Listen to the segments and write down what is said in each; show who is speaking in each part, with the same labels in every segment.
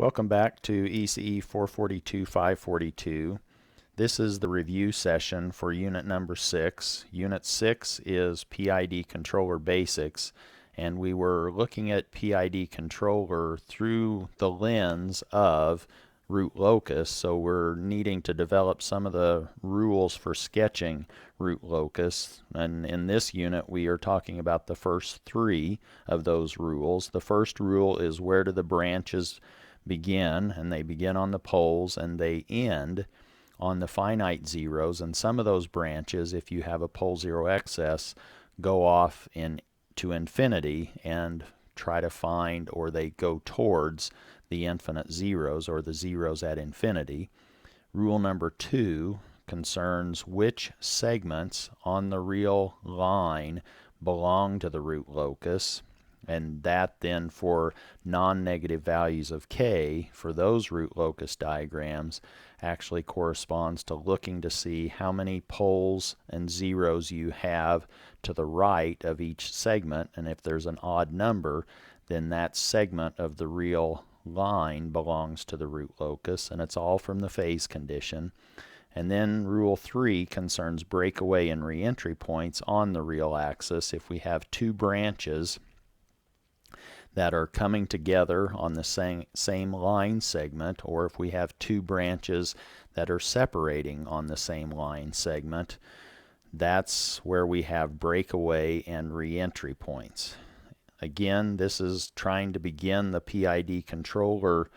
Speaker 1: Welcome back to ECE 442-542. This is the review session for unit number 6. Unit 6 is PID controller basics, and we were looking at PID controller through the lens of root locus, so we're needing to develop some of the rules for sketching root locus, and in this unit we are talking about the first 3 of those rules. The first rule is where do the branches begin, and they begin on the poles and they end on the finite zeros, and some of those branches, if you have a pole zero excess, go off to infinity and try to find, or they go towards the infinite zeros or the zeros at infinity. Rule number 2 concerns which segments on the real line belong to the root locus, and that then for non-negative values of k for those root locus diagrams actually corresponds to looking to see how many poles and zeros you have to the right of each segment, and if there's an odd number, then that segment of the real line belongs to the root locus, and it's all from the phase condition. And then rule 3 concerns breakaway and reentry points on the real axis. If we have 2 branches that are coming together on the same line segment, or if we have 2 branches that are separating on the same line segment, that's where we have breakaway and reentry points. Again, this is trying to begin the PID controller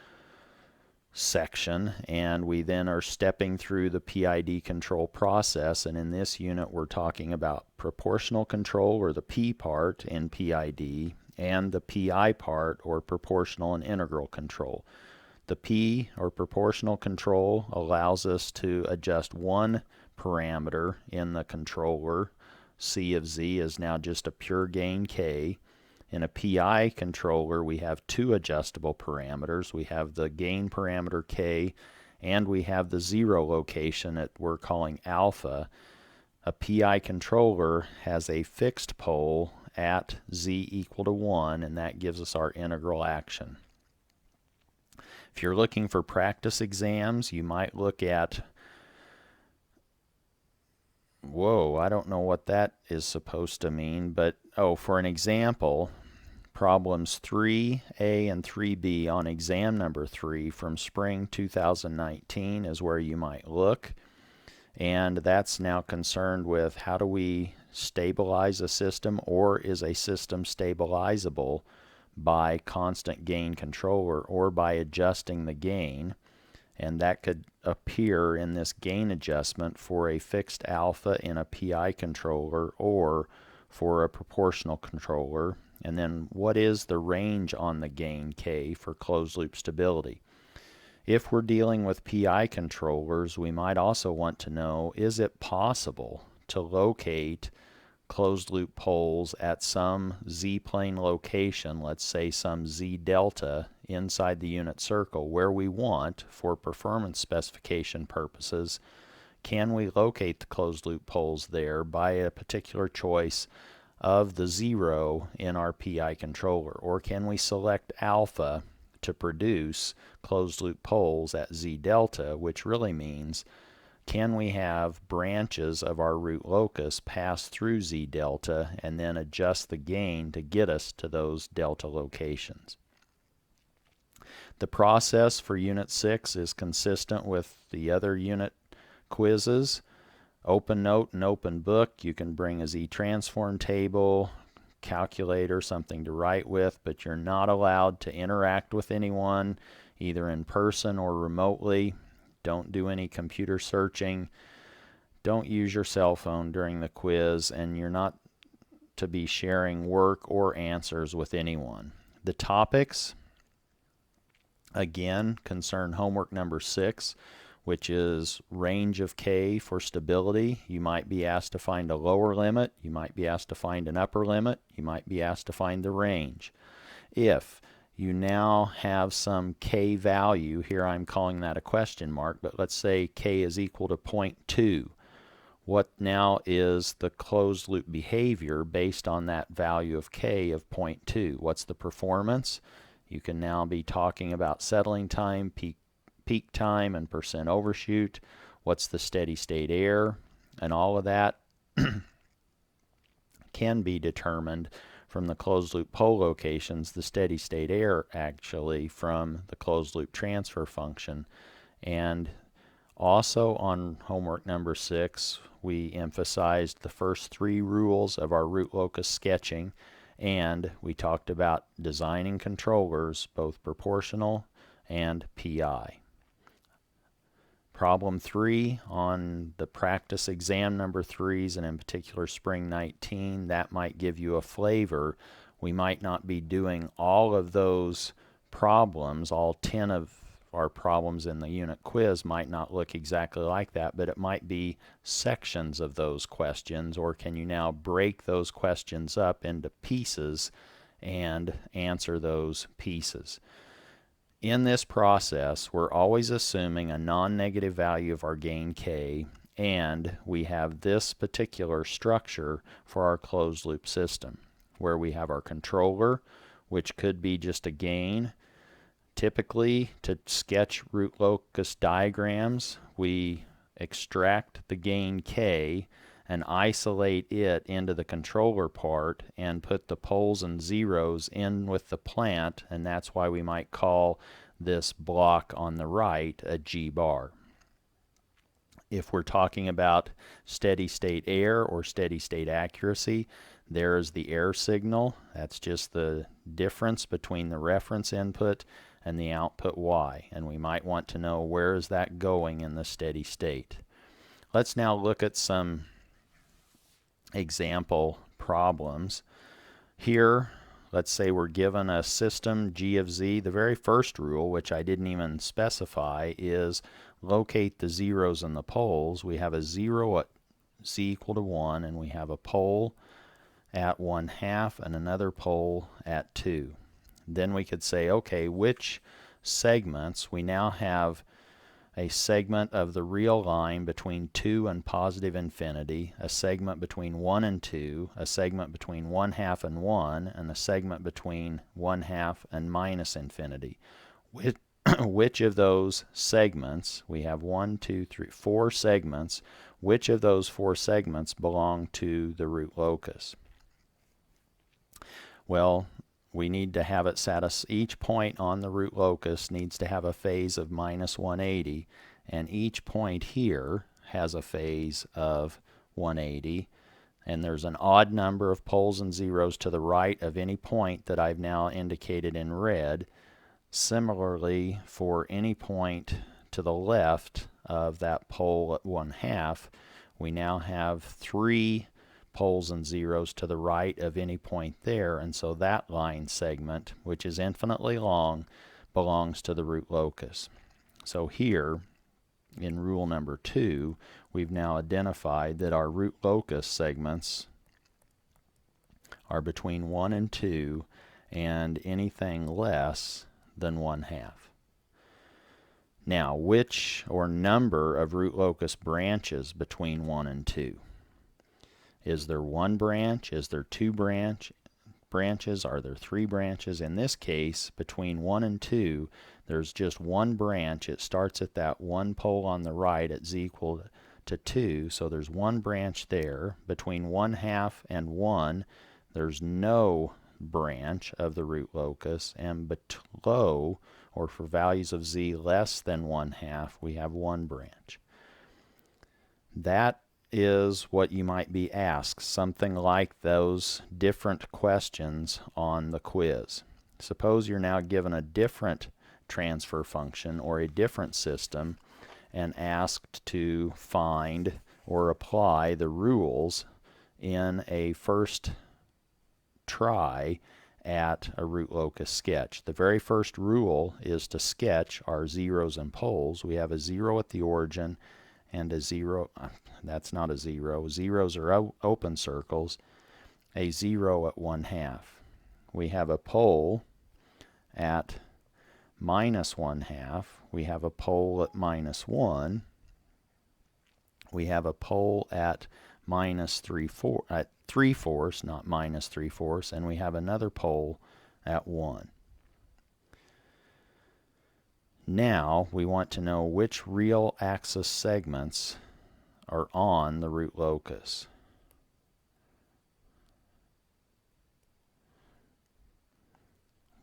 Speaker 1: section, and we then are stepping through the PID control process, and in this unit we're talking about proportional control, or the P part in PID, and the PI part, or proportional and integral control. The P, or proportional control, allows us to adjust one parameter in the controller. C of Z is now just a pure gain K. In a PI controller, we have 2 adjustable parameters. We have the gain parameter K, and we have the zero location that we're calling alpha. A PI controller has a fixed pole at Z equal to 1, and that gives us our integral action. If you're looking for practice exams, you might look at, whoa, I don't know what that is supposed to mean, but for an example, problems 3A and 3B on exam number 3 from spring 2019 is where you might look, and that's now concerned with how do we stabilize a system, or is a system stabilizable by constant gain controller or by adjusting the gain, and that could appear in this gain adjustment for a fixed alpha in a PI controller or for a proportional controller. And then what is the range on the gain K for closed loop stability? If we're dealing with PI controllers, we might also want to know, is it possible to locate closed loop poles at some Z-plane location, let's say some Z delta inside the unit circle, where we want, for performance specification purposes, can we locate the closed loop poles there by a particular choice of the zero in our PI controller, or can we select alpha to produce closed loop poles at Z delta, which really means can we have branches of our root locus pass through Z delta and then adjust the gain to get us to those delta locations. The process for Unit 6 is consistent with the other unit quizzes. Open note and open book. You can bring a Z-transform table, calculator, something to write with, but you're not allowed to interact with anyone either in person or remotely. Don't do any computer searching. Don't use your cell phone during the quiz, and you're not to be sharing work or answers with anyone. The topics, again, concern homework number 6, which is range of K for stability. You might be asked to find a lower limit. You might be asked to find an upper limit. You might be asked to find the range. If you now have some K value, here I'm calling that a question mark, but let's say K is equal to 0.2. What now is the closed loop behavior based on that value of K of 0.2? What's the performance? You can now be talking about settling time, peak time, and percent overshoot. What's the steady state error? And all of that can be determined from the closed loop pole locations, the steady state error actually from the closed loop transfer function. And also on homework number 6, we emphasized the first 3 rules of our root locus sketching, and we talked about designing controllers, both proportional and PI. Problem 3 on the practice exam number 3s, and in particular spring 19, that might give you a flavor. We might not be doing all of those problems, all 10 of our problems in the unit quiz might not look exactly like that, but it might be sections of those questions, or can you now break those questions up into pieces and answer those pieces. In this process, we're always assuming a non-negative value of our gain k, and we have this particular structure for our closed loop system, where we have our controller, which could be just a gain. Typically, to sketch root locus diagrams, we extract the gain k and isolate it into the controller part and put the poles and zeros in with the plant, and that's why we might call this block on the right a G bar. If we're talking about steady state error or steady state accuracy, there's the error signal. That's just the difference between the reference input and the output y, and we might want to know where is that going in the steady state. Let's now look at some example problems. Here, let's say we're given a system g of z. The very first rule, which I didn't even specify, is locate the zeros in the poles. We have a 0 at z equal to 1, and we have a pole at 1/2 and another pole at 2. Then we could say, okay, which segments? We now have a segment of the real line between 2 and positive infinity, a segment between 1 and 2, a segment between 1/2 and 1, and a segment between 1/2 and minus infinity. Which of those segments, we have 1, 2, 3, 4 segments, which of those 4 segments belong to the root locus? Well, we need to have it satisfy. Each point on the root locus needs to have a phase of minus 180, and each point here has a phase of 180, and there's an odd number of poles and zeros to the right of any point that I've now indicated in red. Similarly, for any point to the left of that pole at 1/2, we now have 3 poles and zeros to the right of any point there, and so that line segment, which is infinitely long, belongs to the root locus. So here, in rule number 2, we've now identified that our root locus segments are between 1 and 2, and anything less than 1/2. Now, which or number of root locus branches between 1 and 2? Is there 1 branch? Is there 2 branches? Are there 3 branches? In this case, between 1 and 2, there's just 1 branch. It starts at that 1 pole on the right at z equal to 2, so there's 1 branch there. Between 1/2 and 1, there's no branch of the root locus, and below, or for values of z less than 1/2, we have 1 branch. That is what you might be asked, something like those different questions on the quiz. Suppose you're now given a different transfer function or a different system and asked to find or apply the rules in a first try at a root locus sketch. The very first rule is to sketch our zeros and poles. We have a 0 at the origin and a 0, that's not a 0, zeros are open circles, a 0 at 1/2. We have a pole at minus 1/2, we have a pole at minus 1, we have a pole at minus 3/4, not minus 3/4, and we have another pole at 1. Now we want to know which real axis segments are on the root locus.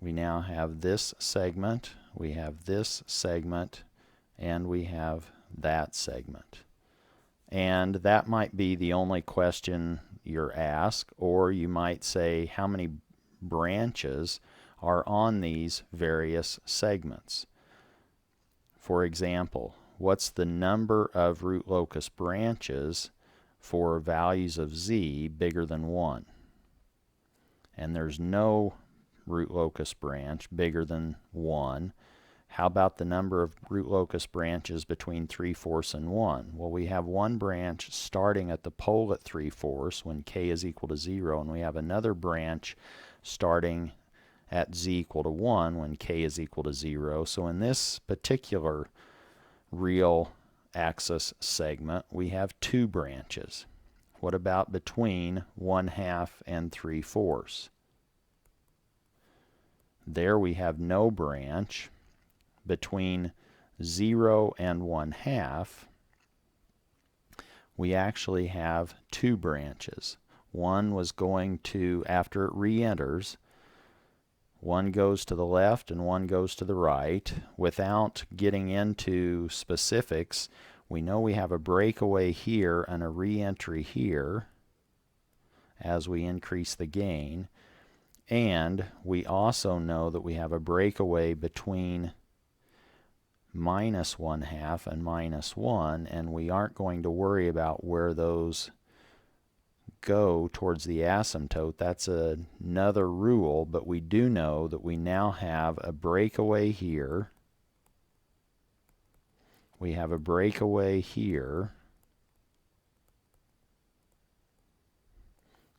Speaker 1: We now have this segment, we have this segment, and we have that segment. And that might be the only question you're asked, or you might say how many branches are on these various segments. For example, what's the number of root locus branches for values of z bigger than 1? And there's no root locus branch bigger than 1. How about the number of root locus branches between 3/4 and 1? Well, we have one branch starting at the pole at 3/4 when k is equal to 0, and we have another branch starting at z equal to 1 when k is equal to 0. So in this particular real axis segment, we have 2 branches. What about between 1/2 and 3/4? There we have no branch. Between 0 and 1/2, we actually have 2 branches. One was going to, after it re-enters, one goes to the left and one goes to the right. Without getting into specifics, we know we have a breakaway here and a re-entry here as we increase the gain. And we also know that we have a breakaway between -1/2 and -1, and we aren't going to worry about where those go towards the asymptote. That's another rule, but we do know that we now have a breakaway here. We have a breakaway here.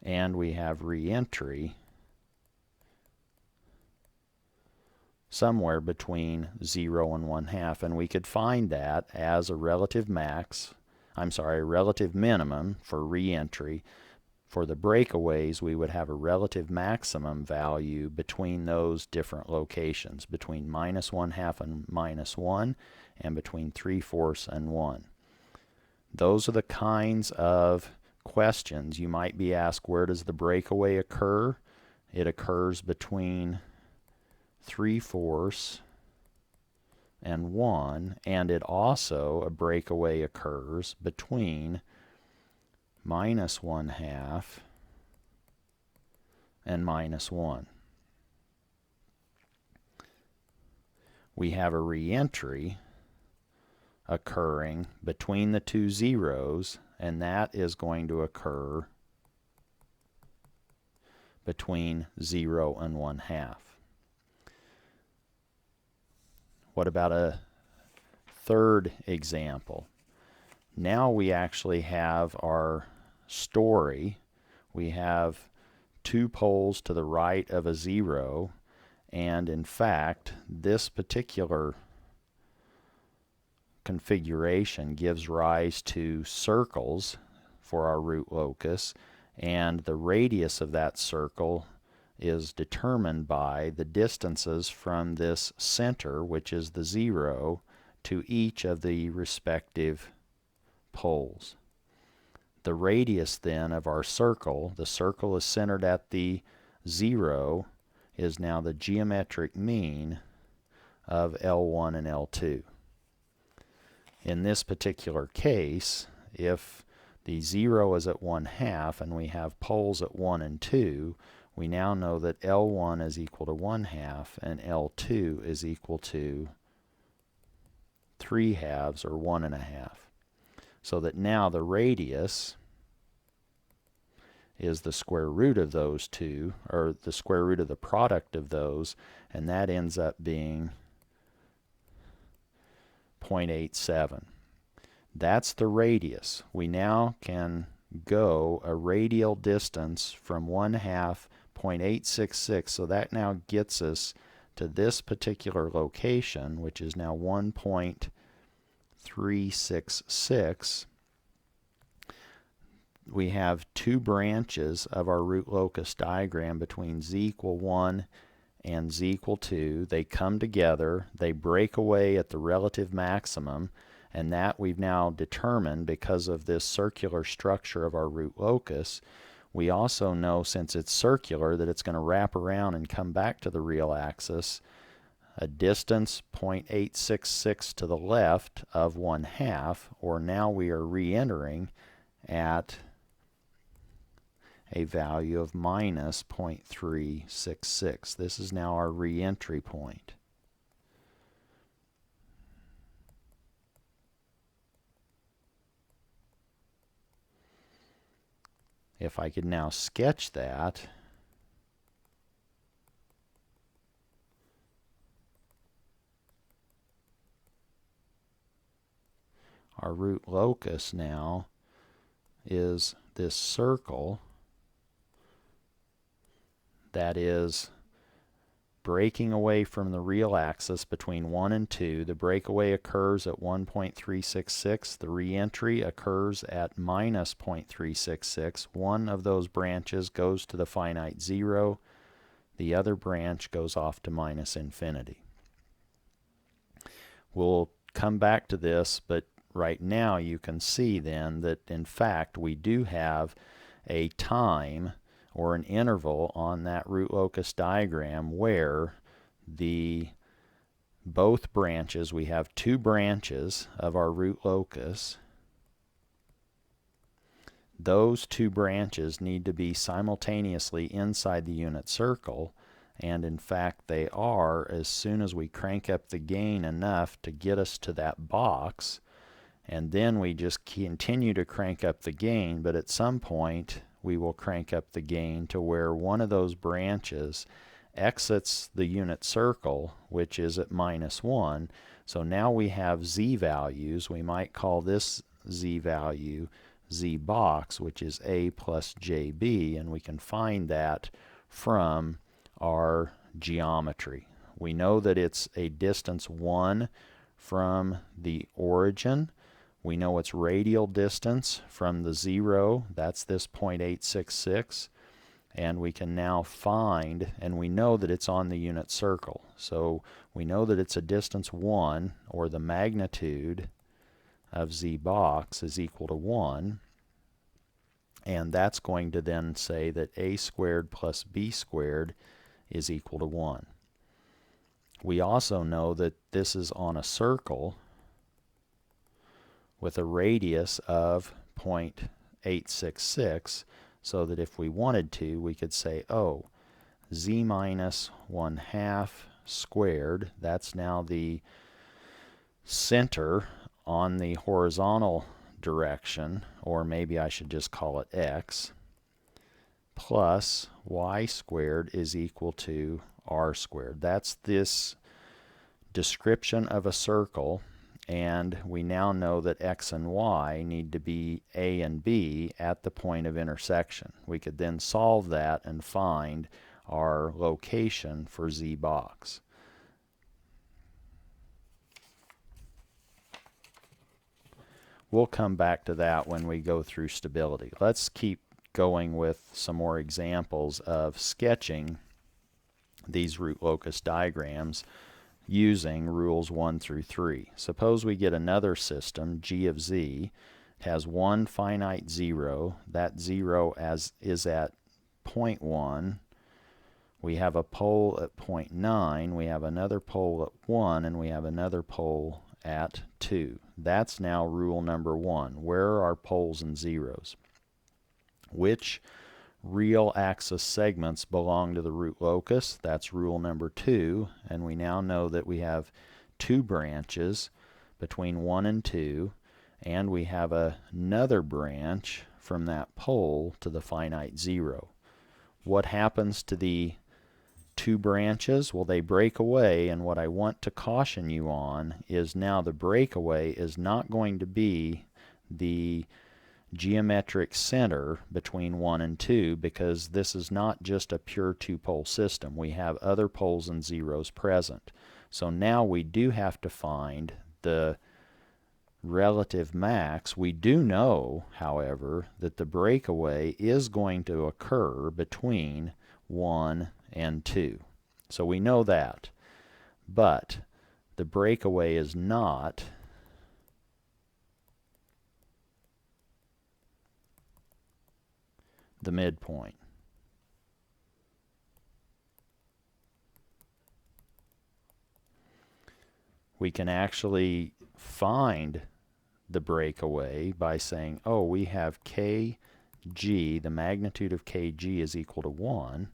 Speaker 1: And we have re-entry somewhere between 0 and 1/2, and we could find that as a relative minimum for re-entry. For the breakaways, we would have a relative maximum value between those different locations, between -1/2 and -1, and between 3/4 and 1. Those are the kinds of questions you might be asked. Where does the breakaway occur? It occurs between 3/4 and 1, and it also, a breakaway occurs between -1/2 and -1. We have a re-entry occurring between the two zeros, and that is going to occur between 0 and 1/2. What about a third example? Now we actually have our story. We have 2 poles to the right of a 0, and in fact, this particular configuration gives rise to circles for our root locus, and the radius of that circle is determined by the distances from this center, which is the 0, to each of the respective poles. The radius then of our circle, the circle is centered at the 0, is now the geometric mean of L1 and L2. In this particular case, if the 0 is at 1/2 and we have poles at 1 and 2, we now know that L1 is equal to 1/2 and L2 is equal to 3/2 or 1.5. So that now the radius is the square root of those two, or the square root of the product of those, and that ends up being 0.87. That's the radius. We now can go a radial distance from 1/2, 0.866, so that now gets us to this particular location, which is now 1.366. We have 2 branches of our root locus diagram between z equal 1 and z equal 2. They come together, they break away at the relative maximum, and that we've now determined because of this circular structure of our root locus. We also know, since it's circular, that it's going to wrap around and come back to the real axis a distance 0.866 to the left of 1/2, or now we are re-entering at a value of minus 0.366. This is now our re-entry point. If I could now sketch that, our root locus now is this circle that is breaking away from the real axis between 1 and 2. The breakaway occurs at 1.366. The reentry occurs at minus 0.366. One of those branches goes to the finite 0. The other branch goes off to minus infinity. We'll come back to this, but right now you can see then that in fact we do have a time or an interval on that root locus diagram where both branches, we have two branches of our root locus. Those two branches need to be simultaneously inside the unit circle, and in fact they are as soon as we crank up the gain enough to get us to that box, and then we just continue to crank up the gain, but at some point we will crank up the gain to where one of those branches exits the unit circle, which is at minus 1. So now we have z values. We might call this z value z box, which is a plus jb, and we can find that from our geometry. We know that it's a distance 1 from the origin. We know its radial distance from the 0, that's this 0.866, and we can now find, and we know that it's on the unit circle. So we know that it's a distance 1, or the magnitude of z box is equal to 1, and that's going to then say that a squared plus b squared is equal to 1. We also know that this is on a circle with a radius of 0.866, so that if we wanted to, we could say, oh, z minus 1/2 squared, that's now the center on the horizontal direction, or maybe I should just call it x, plus y squared is equal to r squared. That's this description of a circle, and we now know that x and y need to be a and b at the point of intersection. We could then solve that and find our location for z box. We'll come back to that when we go through stability. Let's keep going with some more examples of sketching these root locus diagrams using rules 1 through 3. Suppose we get another system, g of z, has one finite 0. That 0 is at 0.1. We have a pole at 0.9. We have another pole at 1, and we have another pole at 2. That's now rule number 1. Where are our poles and zeros? Which real axis segments belong to the root locus? That's rule number 2, and we now know that we have two branches between 1 and 2, and we have another branch from that pole to the finite 0. What happens to the two branches? Well, they break away, and what I want to caution you on is now the breakaway is not going to be the geometric center between 1 and 2, because this is not just a pure two-pole system. We have other poles and zeros present. So now we do have to find the relative max. We do know, however, that the breakaway is going to occur between 1 and 2. So we know that. But the breakaway is not the midpoint. We can actually find the breakaway by saying, oh, we have kg, the magnitude of kg is equal to 1.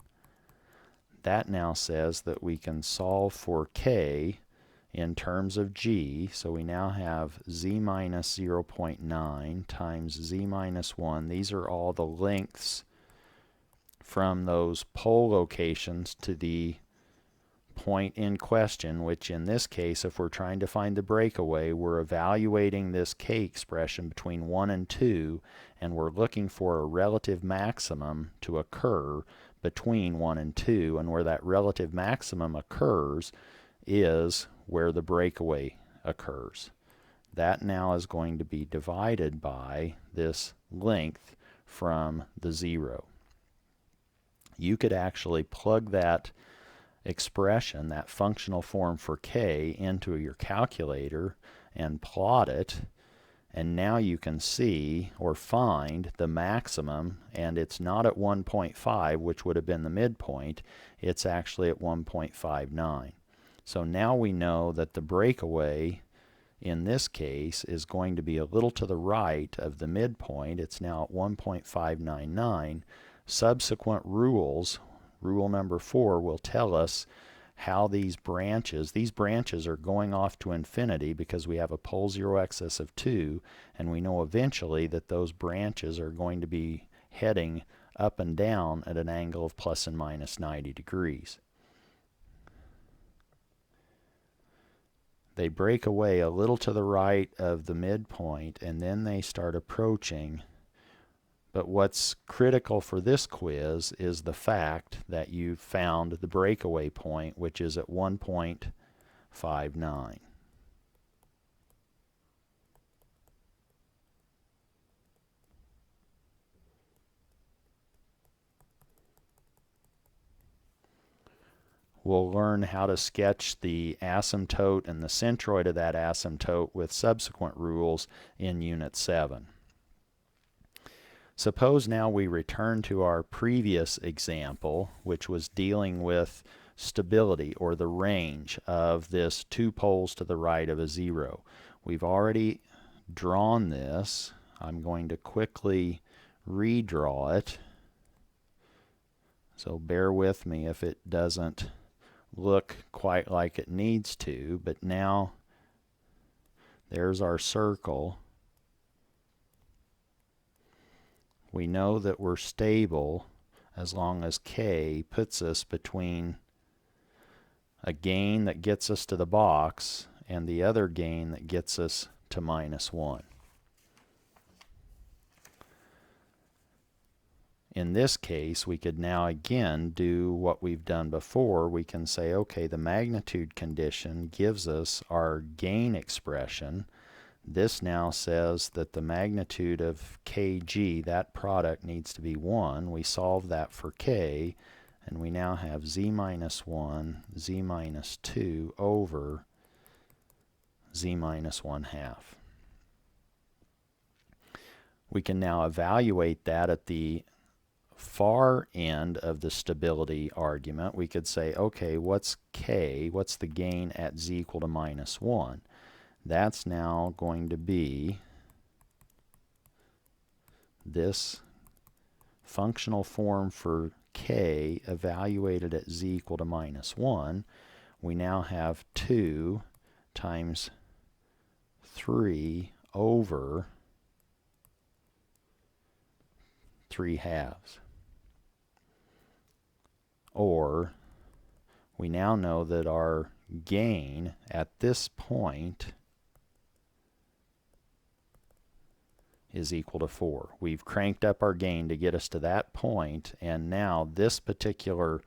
Speaker 1: That now says that we can solve for k in terms of g, so we now have z minus 0.9 times z minus 1. These are all the lengths from those pole locations to the point in question, which in this case, if we're trying to find the breakaway, we're evaluating this k expression between 1 and 2, and we're looking for a relative maximum to occur between 1 and 2, and where that relative maximum occurs is where the breakaway occurs. That now is going to be divided by this length from the 0. You could actually plug that expression, that functional form for k, into your calculator and plot it, and now you can see or find the maximum, and it's not at 1.5, which would have been the midpoint, it's actually at 1.59. So now we know that the breakaway in this case is going to be a little to the right of the midpoint. It's now at 1.599. Subsequent rules, rule number 4, will tell us how these branches are going off to infinity because we have a pole zero excess of 2, and we know eventually that those branches are going to be heading up and down at an angle of plus and minus 90 degrees. They break away a little to the right of the midpoint, and then they start approaching. But what's critical for this quiz is the fact that you found the breakaway point, which is at 1.59. We'll learn how to sketch the asymptote and the centroid of that asymptote with subsequent rules in Unit 7. Suppose now we return to our previous example, which was dealing with stability, or the range of this 2 poles to the right of a 0. We've already drawn this. I'm going to quickly redraw it. So bear with me if it doesn't look quite like it needs to, but now there's our circle. We know that we're stable as long as k puts us between a gain that gets us to the box and the other gain that gets us to -1. In this case, we could now again do what we've done before. We can say, okay, the magnitude condition gives us our gain expression. This now says that the magnitude of kg, that product, needs to be 1. We solve that for k, and we now have z minus 1, z minus 2 over z minus 1/2. We can now evaluate that at the far end of the stability argument. We could say, okay, what's k? What's the gain at z equal to -1? That's now going to be this functional form for k evaluated at z equal to -1. We now have 2 times 3 over 3/2. Or we now know that our gain at this point is equal to 4. We've cranked up our gain to get us to that point, and now this particular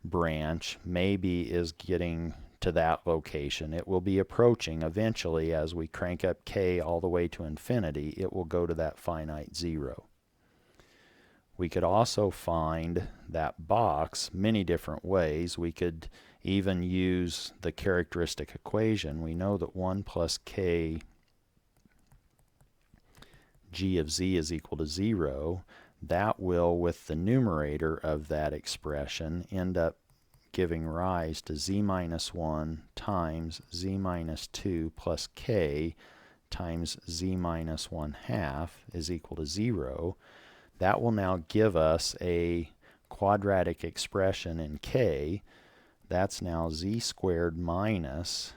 Speaker 1: branch maybe is getting to that location. It will be approaching eventually as we crank up k all the way to infinity. It will go to that finite 0. We could also find that box many different ways. We could even use the characteristic equation. We know that 1 plus k g of z is equal to 0. That will, with the numerator of that expression, end up giving rise to z minus 1 times z minus 2 plus k times z minus 1/2 is equal to 0. That will now give us a quadratic expression in k. That's now z squared minus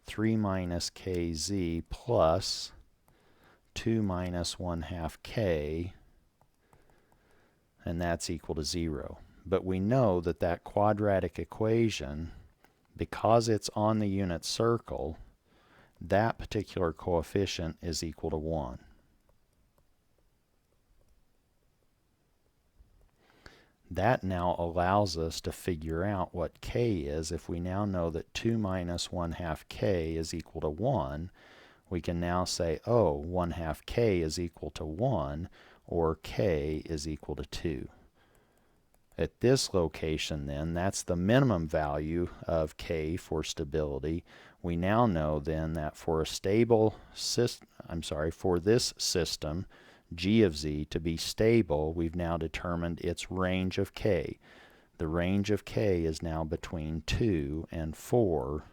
Speaker 1: 3 minus kz plus 2 minus 1/2 k, and that's equal to 0. But we know that that quadratic equation, because it's on the unit circle, that particular coefficient is equal to 1. That now allows us to figure out what k is. If we now know that 2 minus 1/2 k is equal to 1, we can now say, oh, 1/2 k is equal to 1, or k is equal to 2. At this location then, that's the minimum value of k for stability. We now know then that for a stable system, for this system, g of z, to be stable, we've now determined its range of k. The range of k is now between 2 and 4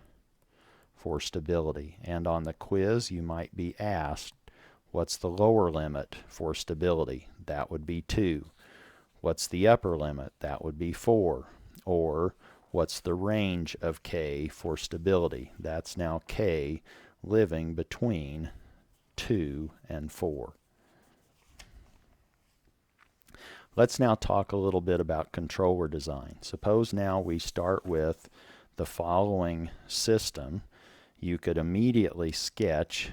Speaker 1: for stability. And on the quiz, you might be asked, what's the lower limit for stability? That would be 2. What's the upper limit? That would be 4. Or what's the range of k for stability? That's now k living between 2 and 4. Let's now talk a little bit about controller design. Suppose now we start with the following system. You could immediately sketch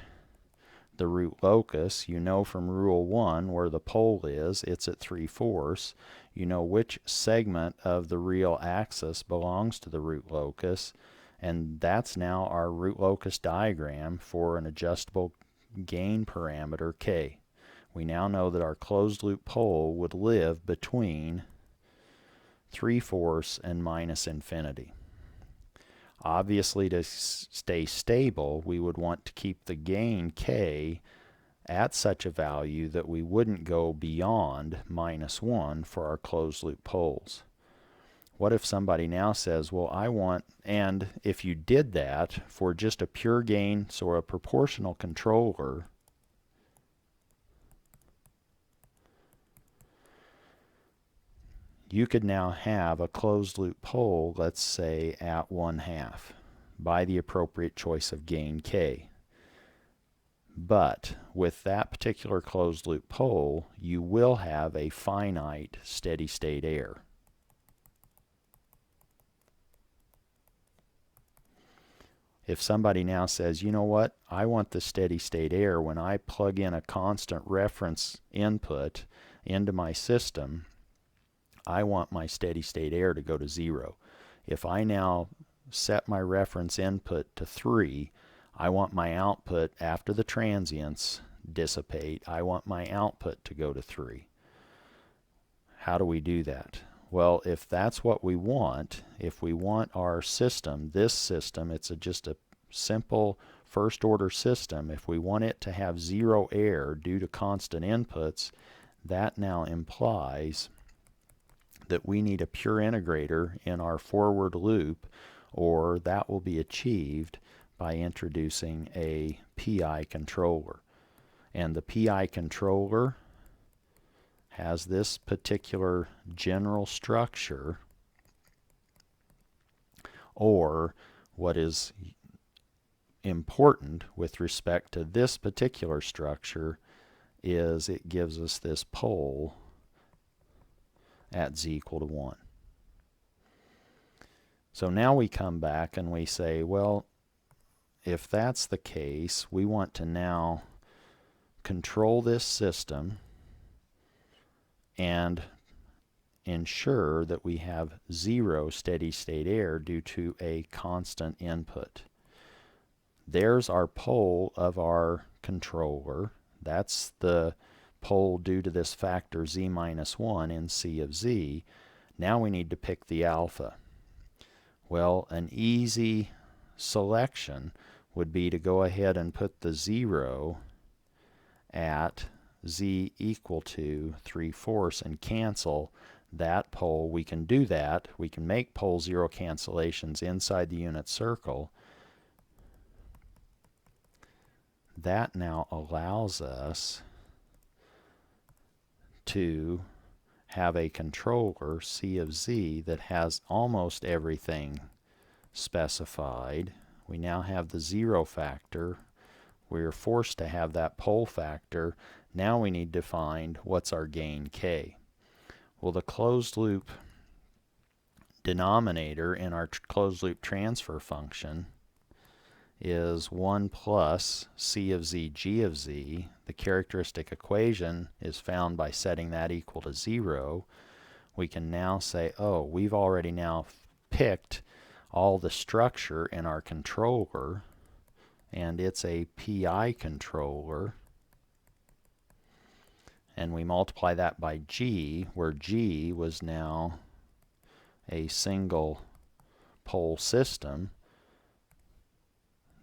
Speaker 1: the root locus. You know from Rule 1 where the pole is. It's at 3/4. You know which segment of the real axis belongs to the root locus, and that's now our root locus diagram for an adjustable gain parameter k. We now know that our closed loop pole would live between 3/4 and minus infinity. Obviously, to stay stable, we would want to keep the gain k at such a value that we wouldn't go beyond -1 for our closed loop poles. What if somebody now says, well, I want, and if you did that for just a pure gain, so a proportional controller, you could now have a closed loop pole, let's say at 1/2, by the appropriate choice of gain k. But with that particular closed loop pole, you will have a finite steady state error. If somebody now says, you know what, I want the steady state error when I plug in a constant reference input into my system, I want my steady state error to go to 0. If I now set my reference input to 3, I want my output after the transients dissipate, I want my output to go to 3. How do we do that? Well, if that's what we want, if we want our system, this system, it's just a simple first order system, if we want it to have 0 error due to constant inputs, that now implies that we need a pure integrator in our forward loop, or that will be achieved by introducing a PI controller. And the PI controller has this particular general structure, or what is important with respect to this particular structure is it gives us this pole at z equal to 1. So now we come back and we say, well, if that's the case, we want to now control this system and ensure that we have 0 steady state error due to a constant input. There's our pole of our controller. That's the pole due to this factor z minus 1 in C of z. Now we need to pick the alpha. Well, an easy selection would be to go ahead and put the 0 at z equal to 3/4 and cancel that pole. We can do that. We can make pole 0 cancellations inside the unit circle. That now allows us to have a controller, C of z, that has almost everything specified. We now have the 0 factor. We're forced to have that pole factor. Now we need to find what's our gain k. Well, the closed loop denominator in our closed loop transfer function is 1 plus C of z g of z. The characteristic equation is found by setting that equal to 0. We can now say, oh, we've already now picked all the structure in our controller, and it's a PI controller. And we multiply that by G, where G was now a single pole system.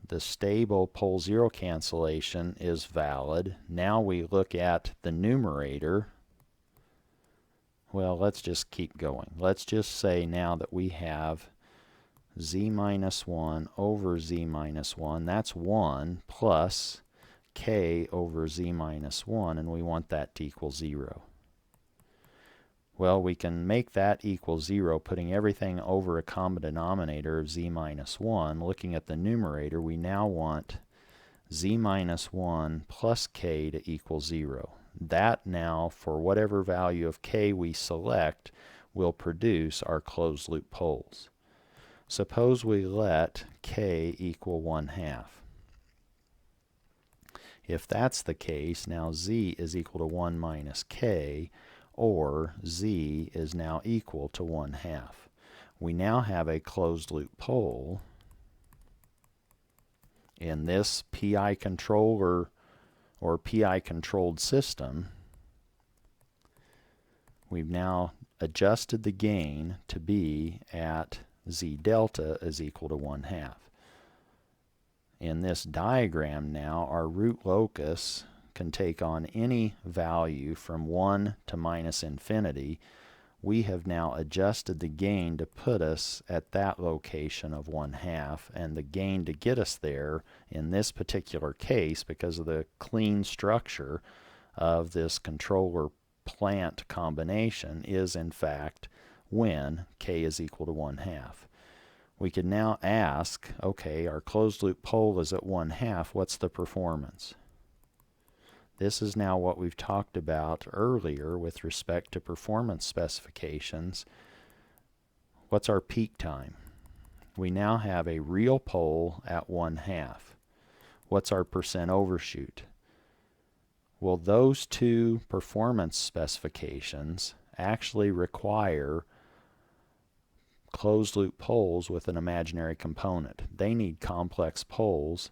Speaker 1: The stable pole 0 cancellation is valid. Now we look at the numerator. Well, let's just keep going. Let's just say now that we have z minus 1 over z minus 1. That's 1 plus k over z minus 1, and we want that to equal 0. Well, we can make that equal 0, putting everything over a common denominator of z minus 1. Looking at the numerator, we now want z minus 1 plus k to equal 0. That now, for whatever value of k we select, will produce our closed loop poles. Suppose we let k equal 1/2. If that's the case, now z is equal to 1 minus k, or z is now equal to 1/2. We now have a closed loop pole in this PI controller or PI controlled system. We've now adjusted the gain to be at z delta is equal to 1/2. In this diagram now, our root locus can take on any value from 1 to minus infinity. We have now adjusted the gain to put us at that location of 1/2, and the gain to get us there in this particular case, because of the clean structure of this controller plant combination, is in fact when k is equal to 1/2. We can now ask, okay, our closed loop pole is at 1/2, what's the performance? This is now what we've talked about earlier with respect to performance specifications. What's our peak time? We now have a real pole at 1/2. What's our percent overshoot? Well, those two performance specifications actually require closed loop poles with an imaginary component. They need complex poles.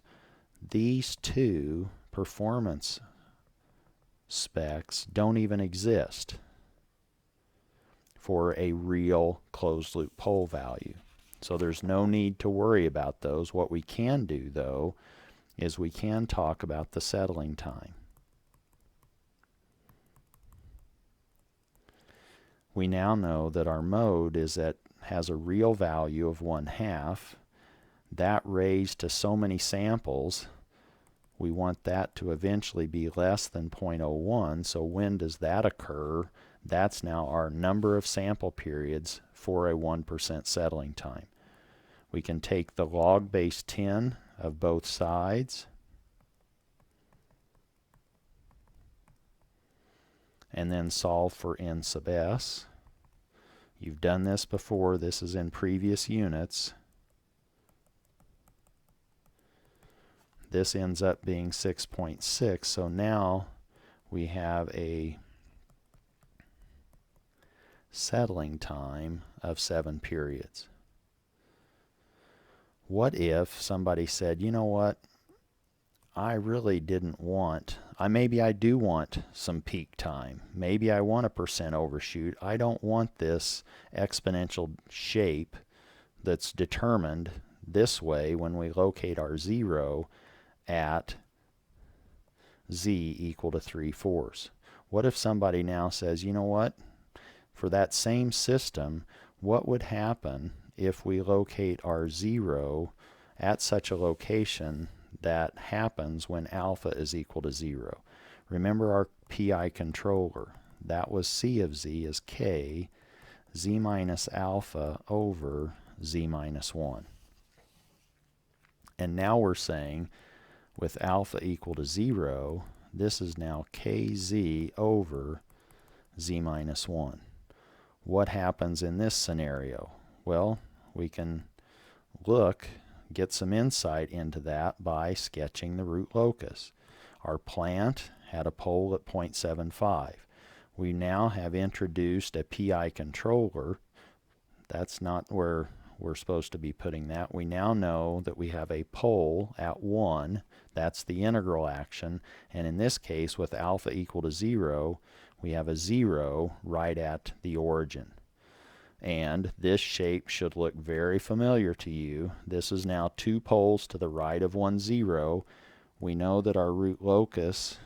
Speaker 1: These two performance specs don't even exist for a real closed loop pole value. So there's no need to worry about those. What we can do, though, is we can talk about the settling time. We now know that our mode has a real value of 1/2. That raised to so many samples, we want that to eventually be less than 0.01. So when does that occur? That's now our number of sample periods for a 1% settling time. We can take the log base 10 of both sides and then solve for n sub s. You've done this before. This is in previous units. This ends up being 6.6. So now we have a settling time of 7 periods. What if somebody said, you know what, I really didn't want, maybe I do want some peak time. Maybe I want a percent overshoot. I don't want this exponential shape that's determined this way when we locate our 0 at z equal to 3/4. What if somebody now says, you know what, for that same system, what would happen if we locate our 0 at such a location that happens when alpha is equal to 0? Remember our PI controller. That was C of z is k, z minus alpha over z minus 1. And now we're saying with alpha equal to 0, this is now kz over z minus 1. What happens in this scenario? Well, we can get some insight into that by sketching the root locus. Our plant had a pole at 0.75. We now have introduced a PI controller. That's not where we're supposed to be putting that. We now know that we have a pole at 1. That's the integral action. And in this case, with alpha equal to 0, we have a 0 right at the origin. And this shape should look very familiar to you. This is now 2 poles to the right of 1, 0. We know that our root locus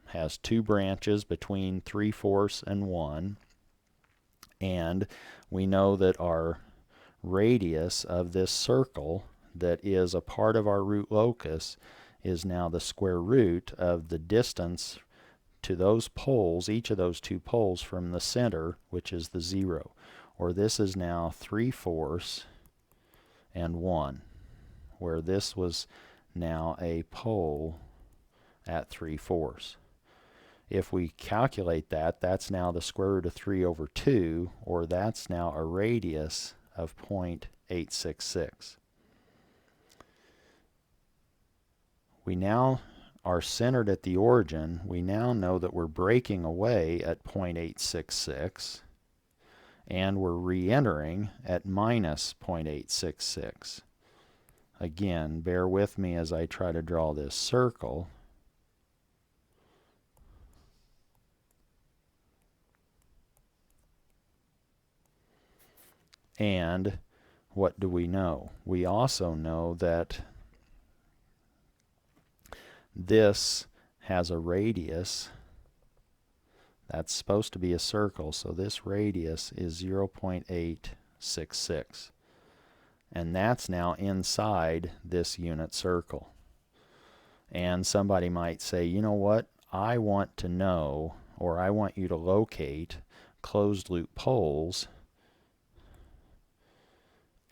Speaker 1: has 2 branches between 3/4 and 1. And we know that our radius of this circle that is a part of our root locus is now the square root of the distance to those poles, each of those 2 poles from the center, which is the 0. Or this is now 3/4 and 1, where this was now a pole at 3/4. If we calculate that, that's now the square root of 3 over 2, or that's now a radius of 0.866. We now are centered at the origin. We now know that we're breaking away at 0.866, and we're re-entering at minus 0.866. Again, bear with me as I try to draw this circle. And what do we know? We also know that this has a radius. That's supposed to be a circle, so this radius is 0.866. And that's now inside this unit circle. And somebody might say, you know what, I want to know, or I want you to locate closed loop poles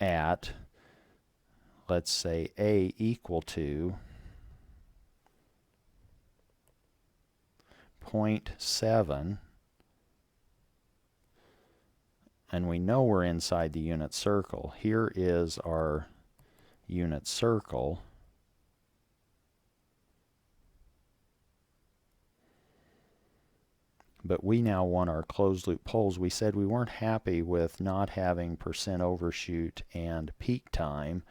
Speaker 1: at, let's say, A equal to 0.7, and we know we're inside the unit circle. Here is our unit circle. But we now want our closed loop poles. We said we weren't happy with not having percent overshoot and peak time.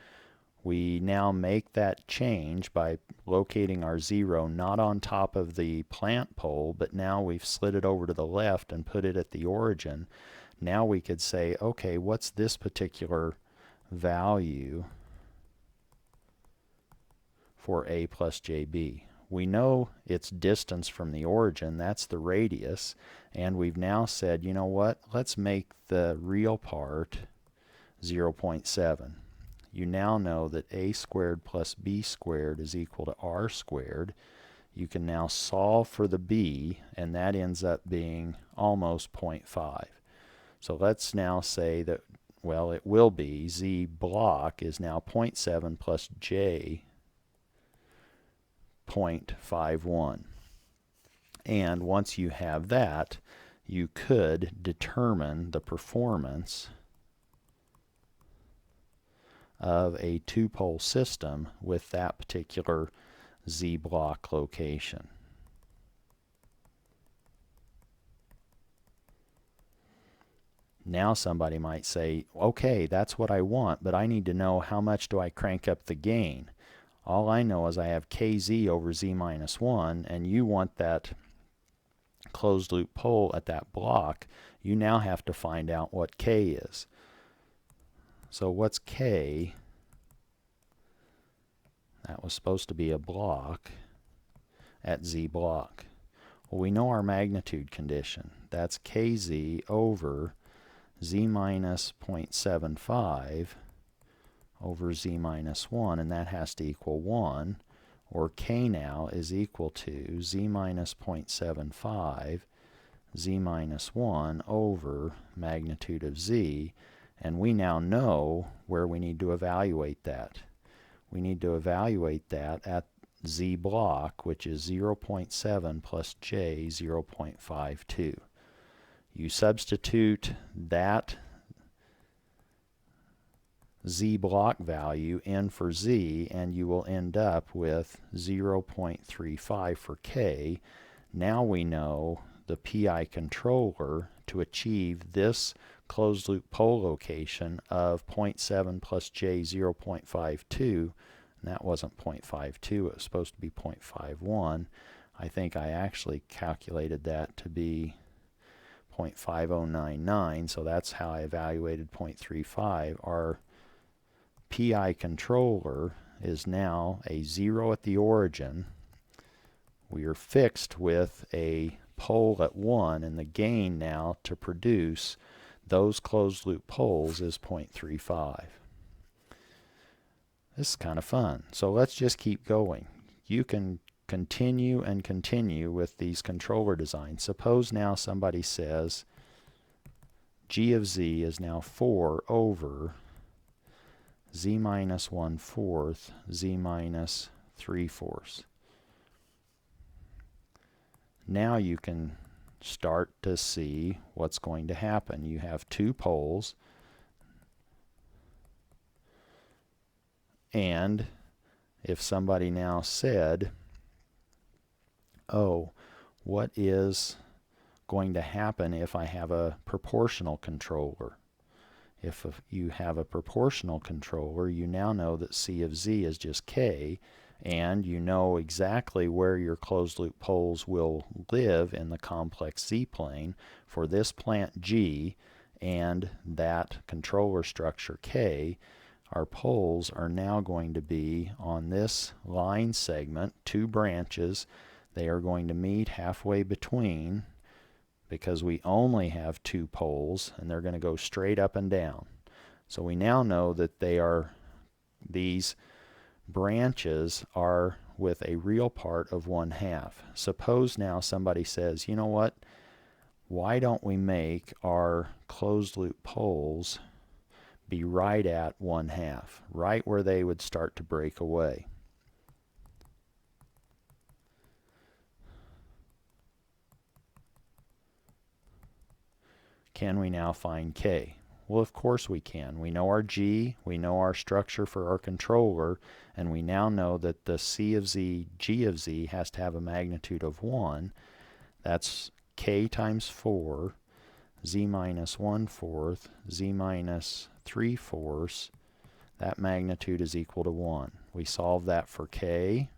Speaker 1: We now make that change by locating our 0 not on top of the plant pole, but now we've slid it over to the left and put it at the origin. Now we could say, okay, what's this particular value for A plus JB? We know its distance from the origin, that's the radius, and we've now said, you know what, let's make the real part 0.7. You now know that a squared plus b squared is equal to r squared. You can now solve for the b, and that ends up being almost 0.5. So let's now say that, well, it will be z block is now 0.7 plus j 0.51. And once you have that, you could determine the performance of a 2-pole system with that particular z block location. Now somebody might say, okay, that's what I want, but I need to know how much do I crank up the gain. All I know is I have kz over z minus 1, and you want that closed loop pole at that block. You now have to find out what k is. So what's k? That was supposed to be a block at z block. Well, we know our magnitude condition. That's kz over z minus 0.75 over z minus 1, and that has to equal 1, or k now is equal to z minus 0.75 z minus 1 over magnitude of z, and we now know where we need to evaluate that. We need to evaluate that at z block, which is 0.7 plus j 0.52. You substitute that z block value in for z, and you will end up with 0.35 for k. Now we know the PI controller to achieve this closed loop pole location of 0.7 plus j 0.52, and that wasn't 0.52, it was supposed to be 0.51. I think I actually calculated that to be 0.5099, so that's how I evaluated 0.35. Our PI controller is now a 0 at the origin. We are fixed with a pole at 1, and the gain now to produce those closed loop poles is 0.35. This is kind of fun. So let's just keep going. You can continue and continue with these controller designs. Suppose now somebody says g of z is now 4 over z minus 1/4 z minus 3/4. Now you can start to see what's going to happen. You have two poles, and if somebody now said, oh, what is going to happen if I have a proportional controller? If you have a proportional controller, you now know that C of z is just k, and you know exactly where your closed loop poles will live in the complex z-plane for this plant G and that controller structure K. Our poles are now going to be on this line segment, two branches. They are going to meet halfway between, because we only have two poles, and they're going to go straight up and down. So we now know that these branches are with a real part of 1/2. Suppose now somebody says, you know what, why don't we make our closed loop poles be right at 1/2, right where they would start to break away? Can we now find k? Well, of course we can. We know our g, we know our structure for our controller, and we now know that the c of z, g of z has to have a magnitude of 1. That's k times 4, z minus 1/4, z minus 3/4. That magnitude is equal to 1. We solve that for k.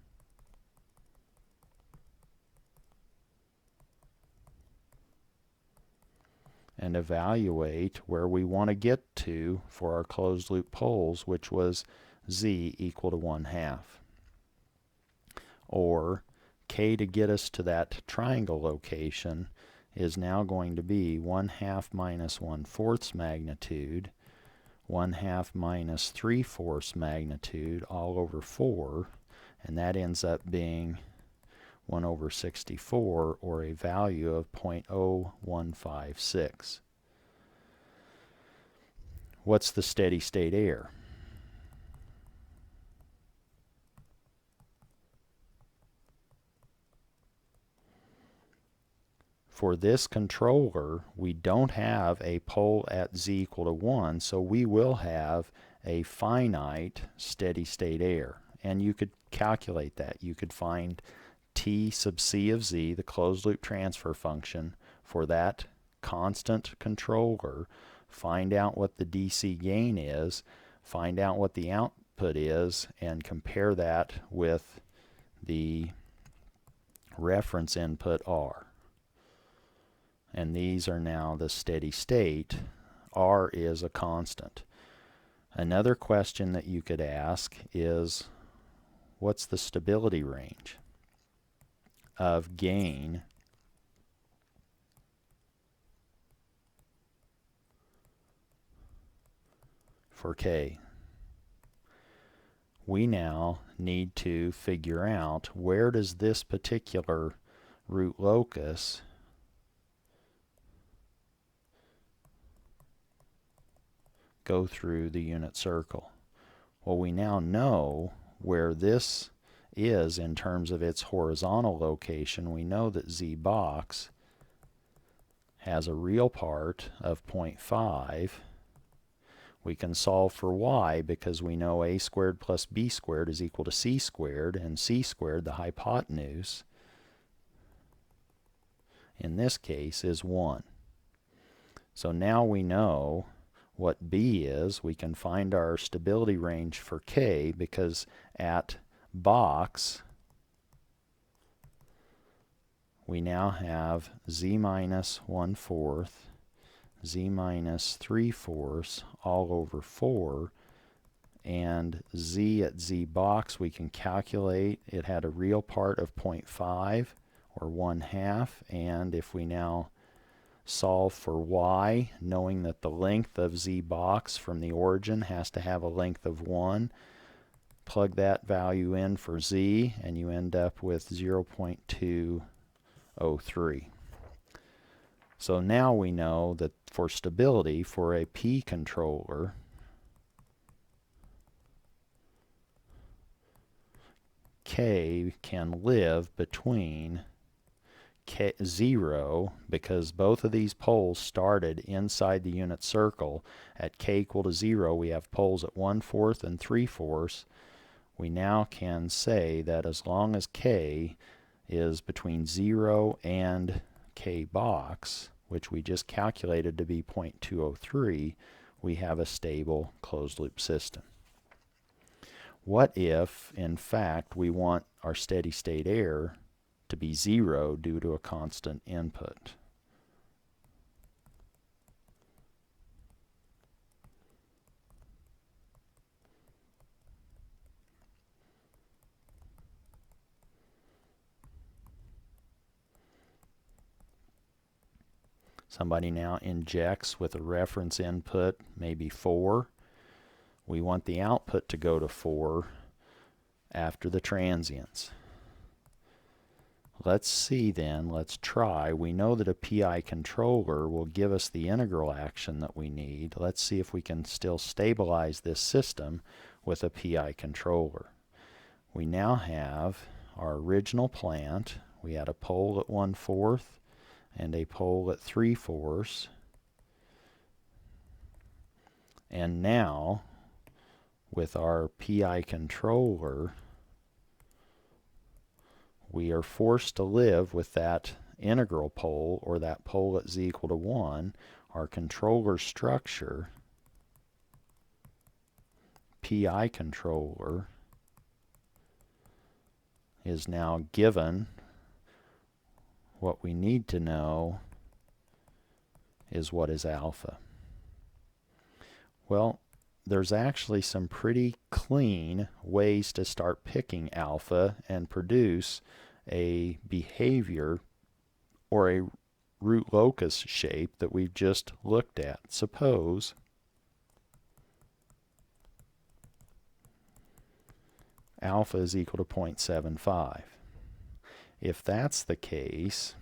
Speaker 1: And evaluate where we want to get to for our closed loop poles, which was z equal to 1/2. Or k to get us to that triangle location is now going to be 1/2 minus 1/4 magnitude, 1/2 minus 3/4 magnitude all over 4, and that ends up being 1 over 64, or a value of 0.0156. What's the steady state error? For this controller, we don't have a pole at z equal to 1, so we will have a finite steady state error. And you could calculate that. You could find t sub c of z, the closed loop transfer function, for that constant controller, find out what the DC gain is, find out what the output input is and compare that with the reference input R. And these are now the steady state. R is a constant. Another question that you could ask is, what's the stability range of gain for K? We now need to figure out, where does this particular root locus go through the unit circle? Well, we now know where this is in terms of its horizontal location. We know that Z box has a real part of 0.5. We can solve for y because we know a squared plus b squared is equal to c squared, and c squared, the hypotenuse, in this case is 1. So now we know what b is. We can find our stability range for K, because at box we now have Z minus 1/4, Z minus 3/4 all over 4, and Z at Z box we can calculate. It had a real part of 0.5 or 1/2, and if we now solve for y, knowing that the length of Z box from the origin has to have a length of 1, plug that value in for Z and you end up with 0.203. So now we know that for stability, for a P controller, K can live between 0, because both of these poles started inside the unit circle. At K equal to 0, we have poles at 1/4 and 3/4. We now can say that as long as K is between 0 and K box, which we just calculated to be 0.203, we have a stable closed loop system. What if, in fact, we want our steady state error to be 0 due to a constant input? Somebody now injects with a reference input, maybe 4. We want the output to go to 4 after the transients. Let's see then, let's try. We know that a PI controller will give us the integral action that we need. Let's see if we can still stabilize this system with a PI controller. We now have our original plant. We had a pole at 1/4 and a pole at 3/4. And now, with our PI controller, we are forced to live with that integral pole, or that pole at z equal to 1. Our controller structure, PI controller, is now given. What we need to know is what is alpha. Well, there's actually some pretty clean ways to start picking alpha and produce a behavior or a root locus shape that we've just looked at. Suppose alpha is equal to 0.75. If that's the case,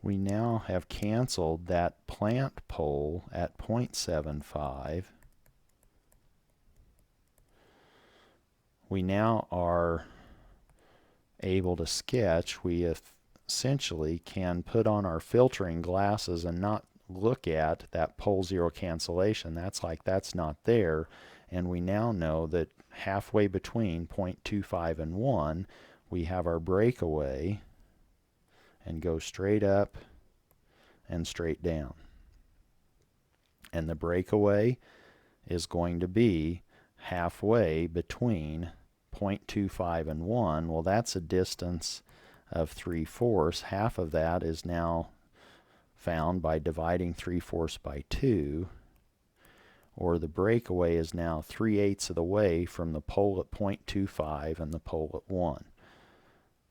Speaker 1: we now have canceled that plant pole at 0.75. We now are able to sketch. We essentially can put on our filtering glasses and not look at that pole zero cancellation. That's like that's not there. And we now know that halfway between 0.25 and 1, we have our breakaway. and go straight up and straight down. And the breakaway is going to be halfway between 0.25 and 1. Well, that's a distance of 3/4. Half of that is now found by dividing 3/4 by 2, or the breakaway is now 3/8 of the way from the pole at 0.25 and the pole at 1.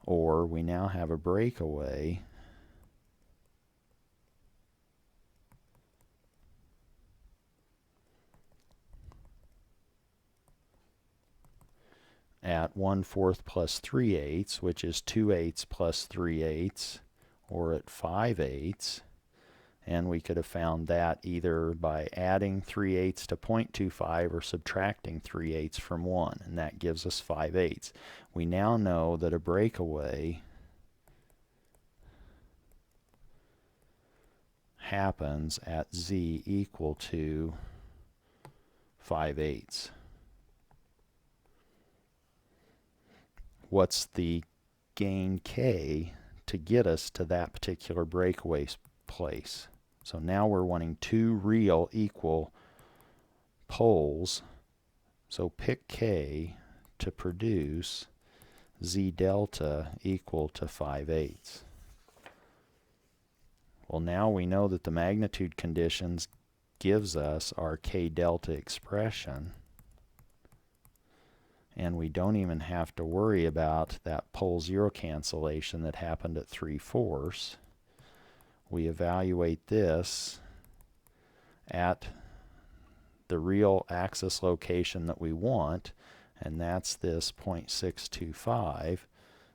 Speaker 1: Or we now have a breakaway at 1/4 plus 3/8, which is 2/8 plus 3/8, or at 5/8. And we could have found that either by adding 3/8 to 0.25 or subtracting 3/8 from 1, and that gives us 5/8. We now know that a breakaway happens at z equal to 5/8. What's the gain k to get us to that particular breakaway place? So now we're wanting two real equal poles. So pick k to produce z delta equal to 5/8. Well, now we know that the magnitude conditions gives us our k delta expression, and we don't even have to worry about that pole zero cancellation that happened at 3/4. We evaluate this at the real axis location that we want, and that's this 0.625,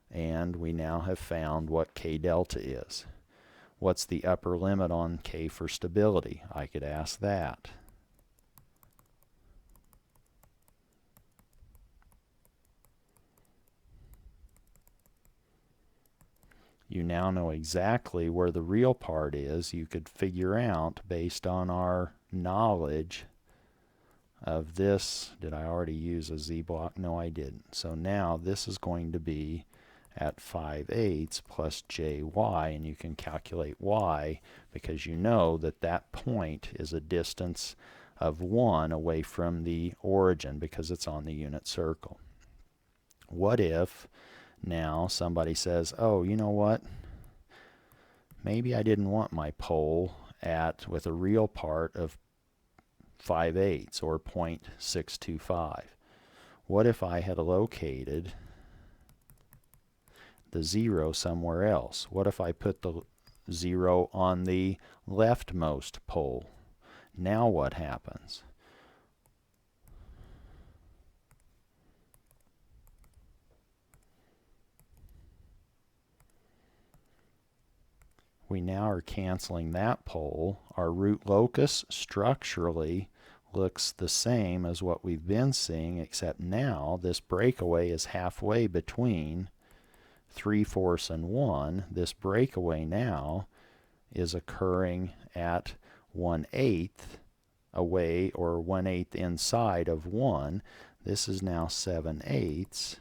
Speaker 1: and we now have found what k delta is. What's the upper limit on k for stability? I could ask that. You now know exactly where the real part is. You could figure out, based on our knowledge of this, did I already use a z block? No, I didn't. So now this is going to be at 5/8 plus jy, and you can calculate y because you know that that point is a distance of 1 away from the origin because it's on the unit circle. What if now somebody says, oh, you know what? Maybe I didn't want my pole with a real part of 5/8 or 0.625. What if I had located the 0 somewhere else? What if I put the 0 on the leftmost pole? Now what happens? We now are canceling that pole. Our root locus structurally looks the same as what we've been seeing, except now this breakaway is halfway between 3/4 and 1. This breakaway now is occurring at 1/8 away, or 1/8 inside of 1. This is now 7/8.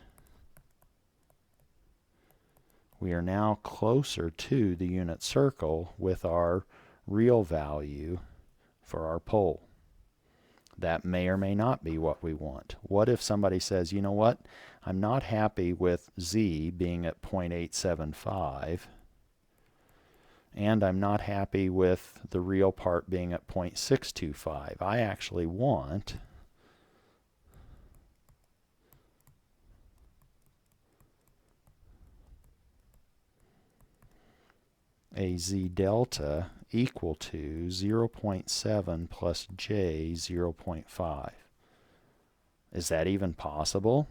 Speaker 1: We are now closer to the unit circle with our real value for our pole. That may or may not be what we want. What if somebody says, you know what, I'm not happy with z being at 0.875, and I'm not happy with the real part being at 0.625. I actually want a z delta equal to 0.7 plus j 0.5. Is that even possible?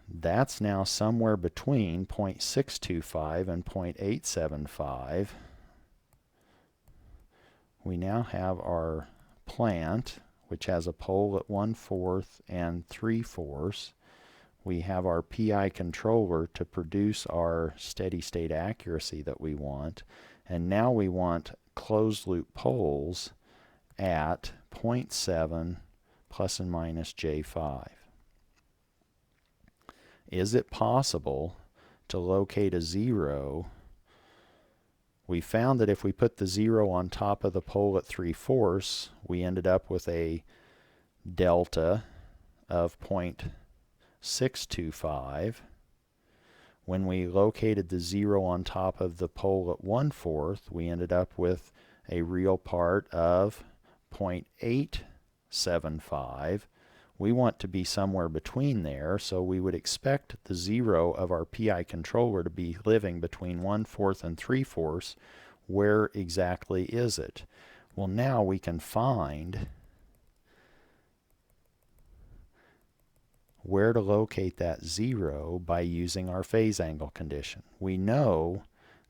Speaker 1: That's now somewhere between 0.625 and 0.875. We now have our plant, which has a pole at 1/4 and 3/4. We have our PI controller to produce our steady state accuracy that we want, and now we want closed loop poles at 0.7 plus and minus J5. Is it possible to locate a 0, we found that if we put the 0 on top of the pole at 3/4, we ended up with a delta of 0.625. When we located the 0 on top of the pole at 1/4, we ended up with a real part of 0.875. We want to be somewhere between there, so we would expect the 0 of our PI controller to be living between 1/4 and 3/4. Where exactly is it? Well, now we can find where to locate that 0 by using our phase angle condition. We know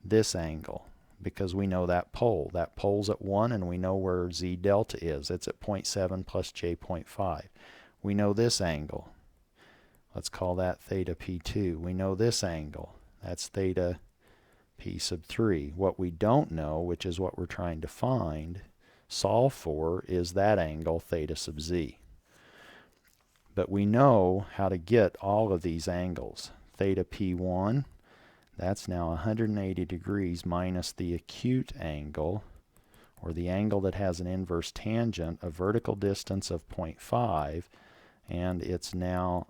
Speaker 1: this angle because we know that pole. That pole's at 1, and we know where Z delta is. It's at 0.7 plus J 0.5. We know this angle. Let's call that theta P2. We know this angle. That's theta P sub 3. What we don't know, which is what we're trying to find, solve for, is that angle theta sub Z. But we know how to get all of these angles. Theta P1, that's now 180 degrees minus the acute angle, or the angle that has an inverse tangent, a vertical distance of 0.5, and it's now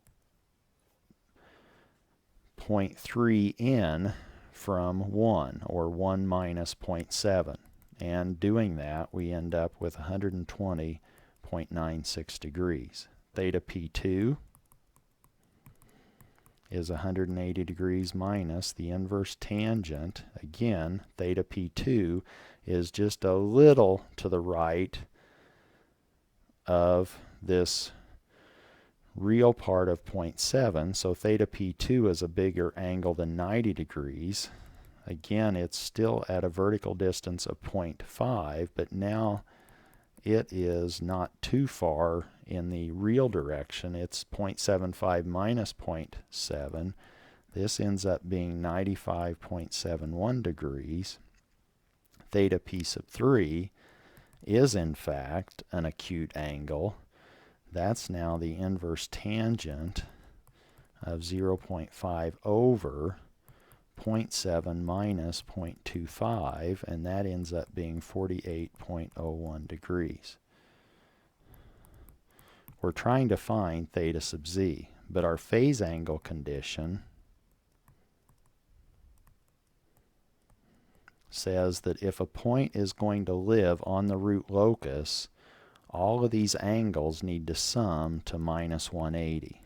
Speaker 1: 0.3 in from 1, or 1 minus 0.7. And doing that, we end up with 120.96 degrees. Theta P2 is 180 degrees minus the inverse tangent. Again, theta P2 is just a little to the right of this real part of 0.7, so theta P2 is a bigger angle than 90 degrees. Again, it's still at a vertical distance of 0.5, but now it is not too far in the real direction. It's 0.75 minus 0.7. This ends up being 95.71 degrees. Theta P sub 3 is in fact an acute angle. That's now the inverse tangent of 0.5 over 0.7 minus 0.25, and that ends up being 48.01 degrees. We're trying to find theta sub Z, but our phase angle condition says that if a point is going to live on the root locus, all of these angles need to sum to minus 180.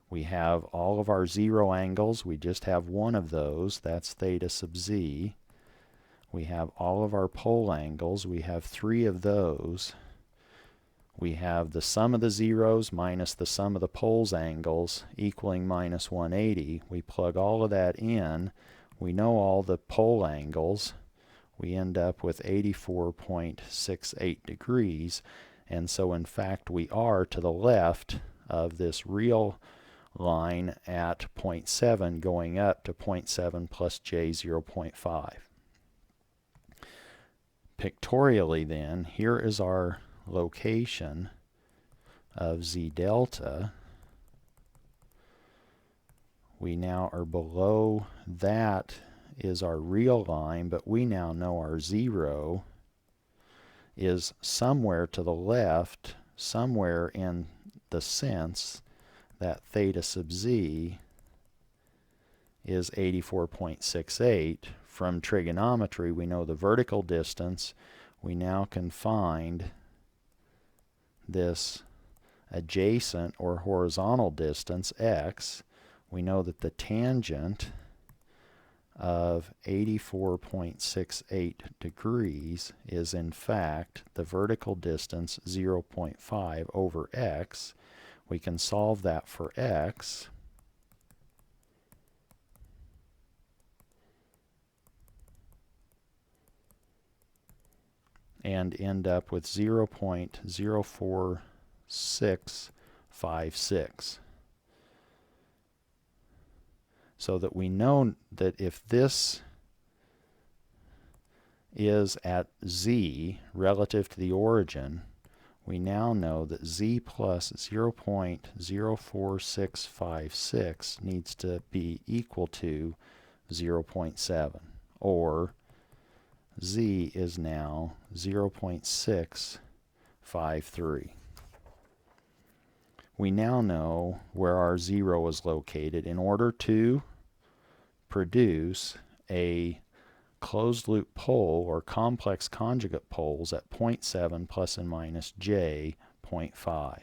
Speaker 1: We have all of our 0 angles. We just have one of those. That's theta sub Z. We have all of our pole angles. We have 3 of those. We have the sum of the zeros minus the sum of the poles angles equaling minus 180. We plug all of that in. We know all the pole angles. We end up with 84.68 degrees. And so in fact we are to the left of this real line at 0.7 going up to 0.7 plus J 0.5. Pictorially then, here is our location of Z delta. We now are below that is our real line, but we now know our 0 is somewhere to the left, somewhere in the sense that theta sub Z is 84.68. From trigonometry, we know the vertical distance. We now can find this adjacent or horizontal distance, x. We know that the tangent of 84.68 degrees is in fact the vertical distance 0.5 over x. We can solve that for x. And end up with 0.04656. So that we know that if this is at Z relative to the origin, we now know that z plus 0.04656 needs to be equal to 0.7, or z is now 0.653. We now know where our 0 is located. In order to produce a closed loop pole or complex conjugate poles at 0.7 plus and minus j 0.5.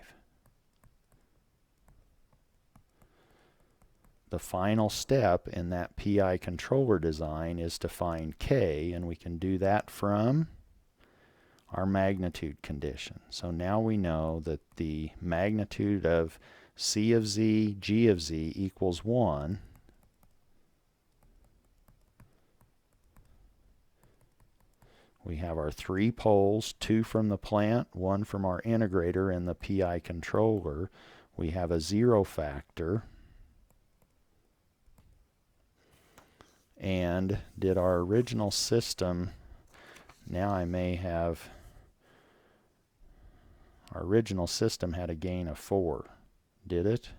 Speaker 1: The final step in that PI controller design is to find k, and we can do that from our magnitude condition. So now we know that the magnitude of C of z, G of z equals 1. We have our 3 poles, 2 from the plant, 1 from our integrator and the PI controller. We have a 0 factor. And did our original system, now I may have, our original system had a gain of 4. Did it?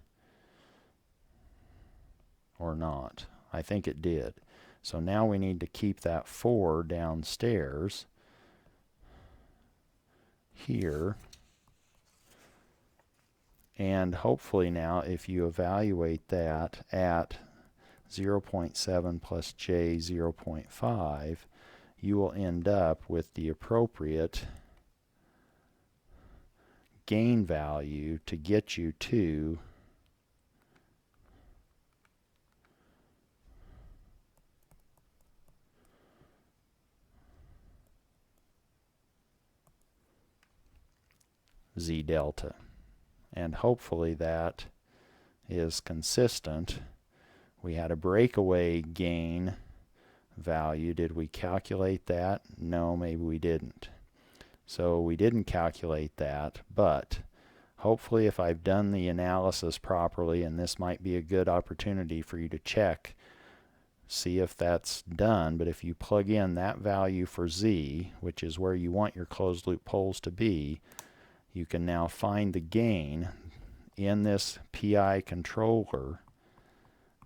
Speaker 1: Or not? I think it did. So now we need to keep that 4 downstairs here. And hopefully now if you evaluate that at 0.7 plus j 0.5, you will end up with the appropriate gain value to get you to z delta. And hopefully that is consistent. We had a breakaway gain value. Did we calculate that? No, maybe we didn't. So we didn't calculate that, but hopefully if I've done the analysis properly, and this might be a good opportunity for you to check, see if that's done, but if you plug in that value for z, which is where you want your closed loop poles to be, you can now find the gain in this PI controller.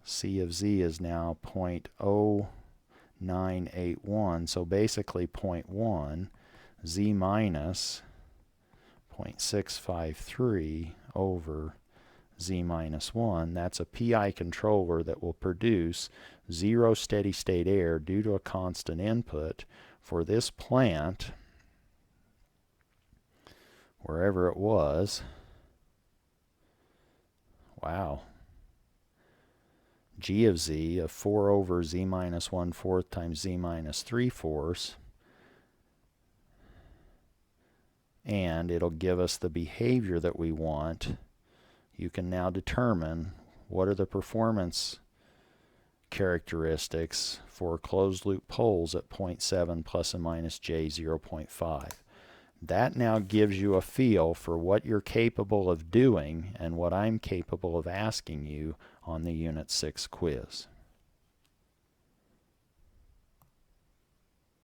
Speaker 1: C of z is now 0.0981, so basically 0.1, z minus 0.653 over z minus 1. That's a PI controller that will produce 0 steady state error due to a constant input for this plant, wherever it was. Wow. G of z of 4 over z minus 1/4 times z minus 3/4. And it'll give us the behavior that we want. You can now determine what are the performance characteristics for closed loop poles at 0.7 plus and minus j 0.5. That now gives you a feel for what you're capable of doing and what I'm capable of asking you on the Unit 6 quiz.